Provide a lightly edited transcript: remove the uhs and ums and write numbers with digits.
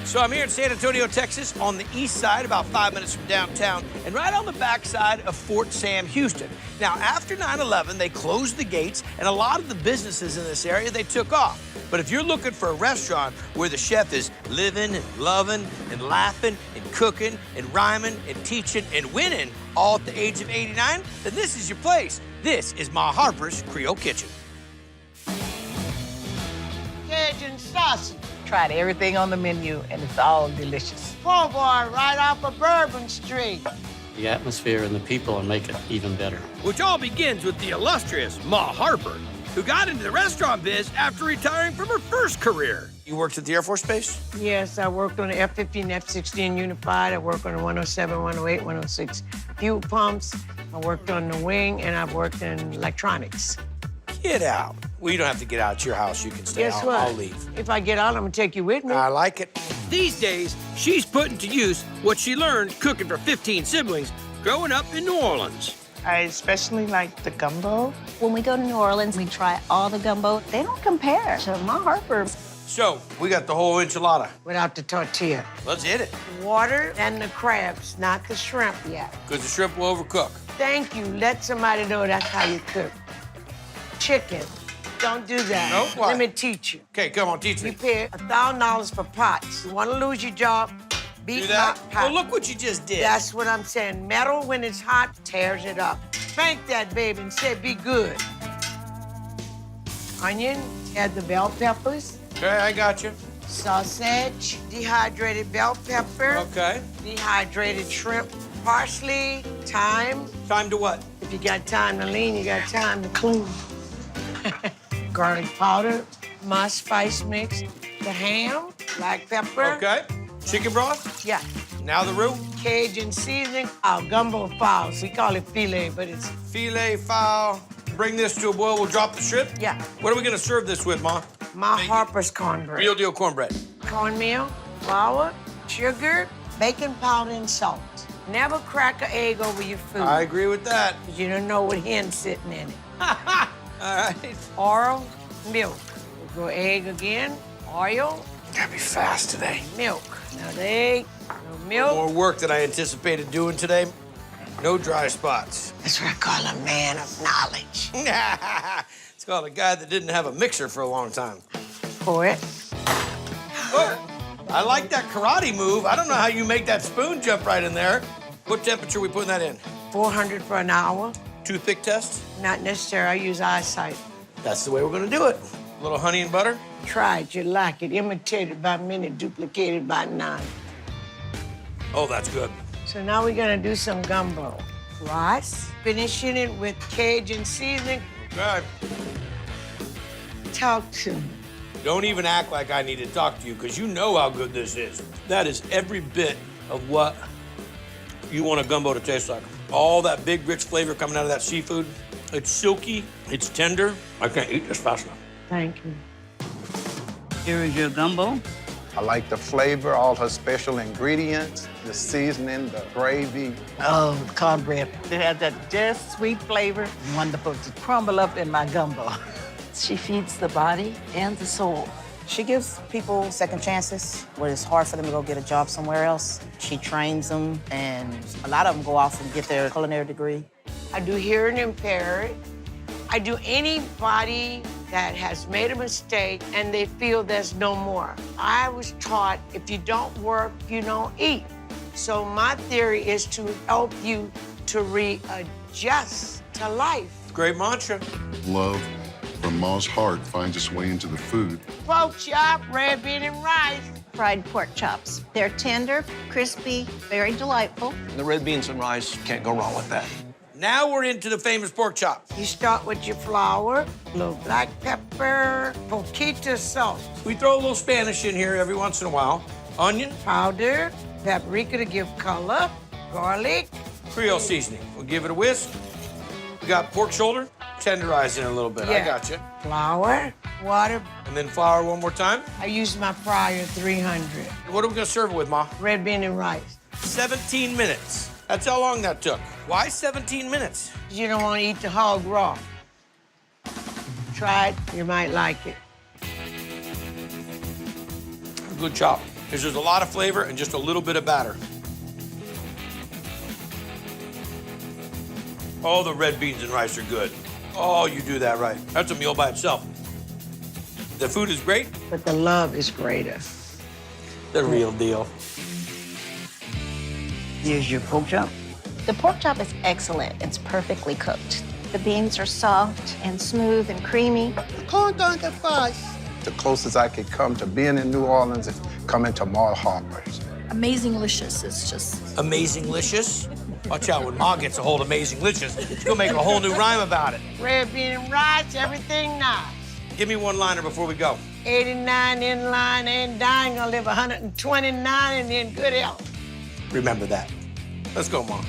So I'm here in San Antonio, Texas, on the east side, about 5 minutes from downtown, and right on the backside of Fort Sam, Houston. Now, after 9/11, they closed the gates, and a lot of the businesses in this area, they took off. But if you're looking for a restaurant where the chef is living and loving and laughing and cooking and rhyming and teaching and winning all at the age of 89, then this is your place. This is my Harpers Creole Kitchen. Cajun sausage. Tried everything on the menu, and it's all delicious. Po' boy right off of Bourbon Street. The atmosphere and the people will make it even better. Which all begins with the illustrious Ma Harper, who got into the restaurant biz after retiring from her first career. You worked at the Air Force Base? Yes, I worked on the F-15, F-16 Unified. I worked on the 107, 108, 106 fuel pumps. I worked on the wing, and I've worked in electronics. Get out. Well, you don't have to get out. It's your house. You can stay. Guess what? I'll leave. If I get out, I'm gonna take you with me. I like it. These days, she's putting to use what she learned cooking for 15 siblings growing up in New Orleans. I especially like the gumbo. When we go to New Orleans, we try all the gumbo. They don't compare to Ma Harper's. So, we got the whole enchilada. Without the tortilla. Let's hit it. Water and the crabs, not the shrimp yet. Because the shrimp will overcook. Thank you. Let somebody know that's how you cook. Chicken. Don't do that. Nope, why? Let me teach you. Okay, come on, teach me. You pay $1,000 for pots. You want to lose your job? Beat Do that? my pot. Well, look what you just did. That's what I'm saying. Metal, when it's hot, tears it up. Spank that baby and say, be good. Onion, add the bell peppers. Okay, I got you. Sausage, dehydrated bell pepper. Okay. Dehydrated shrimp, parsley, thyme. Time to what? If you got time to lean, you got time to clean. Garlic powder, my spice mix, the ham, black pepper. Okay. Chicken broth? Yeah. Now the roux? Cajun seasoning, our gumbo fowls. We call it filet, but it's... Filet fowl. Bring this to a boil. We'll drop the shrimp? Yeah. What are we going to serve this with, Ma? My Harper's cornbread. Real deal cornbread. Cornmeal, flour, sugar, baking powder, and salt. Never crack an egg over your food. I agree with that. 'Cause you don't know what hen's sitting in it. All right. Oil, milk. We'll go egg again, oil, Gotta be fast today. milk. Now the egg, no milk. More work than I anticipated doing today. No dry spots. That's what I call a man of knowledge. It's called a guy that didn't have a mixer for a long time. Pour it. Oh, I like that karate move. I don't know how you make that spoon jump right in there. What temperature are we putting that in? 400 for an hour. Toothpick test? Not necessary. I use eyesight. That's the way we're gonna do it. A little honey and butter. Try it. You like it. Imitated by many, duplicated by none. Oh, that's good. So now we're gonna do some gumbo. Rice, finishing it with Cajun seasoning. Okay. Talk to me. Don't even act like I need to talk to you, because you know how good this is. That is every bit of what you want a gumbo to taste like. All that big, rich flavor coming out of that seafood. It's silky, it's tender. I can't eat this fast enough. Thank you. Here is your gumbo. I like the flavor, all her special ingredients, the seasoning, the gravy. Oh, cornbread. It has that just sweet flavor. Wonderful to crumble up in my gumbo. She feeds the body and the soul. She gives people second chances where it's hard for them to go get a job somewhere else. She trains them, and a lot of them go off and get their culinary degree. I do hearing impaired. I do anybody that has made a mistake and they feel there's no more. I was taught if you don't work, you don't eat. So my theory is to help you to readjust to life. Great mantra. Love from Ma's heart finds its way into the food. Pork chop, red bean and rice. Fried pork chops. They're tender, crispy, very delightful. The red beans and rice, can't go wrong with that. Now we're into the famous pork chop. You start with your flour, a little black pepper, poquito salt, We throw a little Spanish in here every once in a while. Onion, powder, paprika to give color, garlic. Creole seasoning. We'll give it a whisk. We got pork shoulder, tenderize it a little bit. I Yeah. got you. Flour, water. And then flour one more time. I use my fryer 300. What are we gonna serve it with, Ma? Red bean and rice. 17 minutes. That's how long that took. Why 17 minutes? You don't want to eat the hog raw. Try it, you might like it. Good chop. is there's a lot of flavor and just a little bit of batter. Oh, the red beans and rice are good. Oh, you do that right. That's a meal by itself. The food is great. But the love is greater. The real deal. Here's your pork chop. The pork chop is excellent. It's perfectly cooked. The beans are soft and smooth and creamy. The closest I could come to being in New Orleans is coming to Mall Harpers. Amazinglicious is just... Amazinglicious? Watch out, when Ma gets a hold of Amazinglicious, she's gonna make a whole new rhyme about it. Red bean and rice, everything nice. Give me one-liner before we go. 89 in line, ain't dying. I'll live 129 and in good health. Remember that. Let's go, Mom.